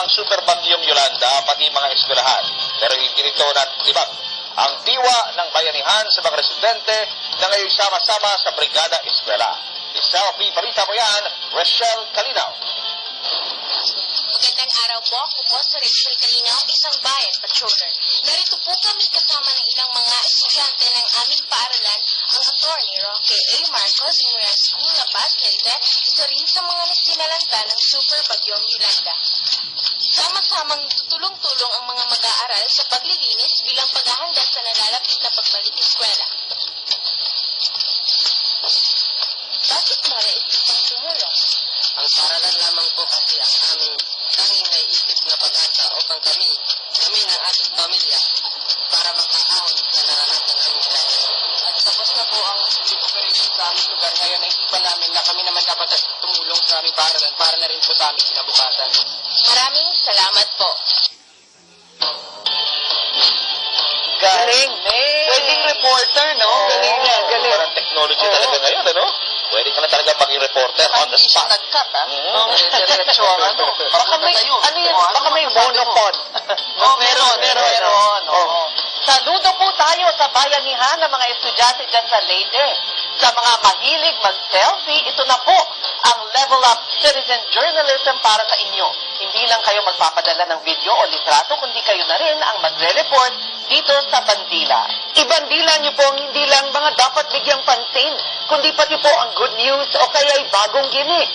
ng Super Bagyong Yolanda pati mga eskwelahan. Pero hindi nito natibak ang diwa ng bayanihan sa mga residente na ngayon sama-sama sa Brigada Eskwela. Selfie balita mo yan, Rochelle Calinaw. Magandang araw po. Ako po si Rachel Calinaw, isang bayan patroller. Narito po kami kasama ng ilang mga estudyante ng aming paaralan, ang attorney Roque A. Marcos mula School La Paz, Leyte, isa rin sa mga nasinalanta ng Super Bagyong Yolanda. Sama-samang tutulong-tulong ang mga mag-aaral sa paglilinis bilang paghahanda sa nalalapit na pagbalik eskwela. Bakit mo naisipang tumulong? Ang paralan lamang po kasi ang aming tanging naiisip na pag-asa upang kami ng ating pamilya para makaahon sa naranasan aming dahil. At tapos na po ang operation sa aming lugar. Ngayon naisipan namin na kami naman dapat tumulong sa aming paralan para na rin po sa aming kinabukasan. Maraming salamat po. Galing. Pwedeng reporter, no? Galing yan, galing. Parang technology talaga ngayon, ano? Pwede ka na talaga maging reporter on the spot. Nag-cut, ha? Diretso ang ano. Baka may, ano yun? Baka may monopod. Meron. Saludo po tayo sa bayanihan ng mga estudyante dyan sa Leyte. Sa mga mahilig mag-selfie, ito na po ang Level Up Citizen Journalism para sa inyo. Hindi lang kayo magpapadala ng video o litrato, kundi kayo na rin ang magre-report dito sa Bandila. Ibandila niyo po ang hindi lang mga dapat bigyang pansin, kundi pati po ang good news o kaya'y bagong gimmick.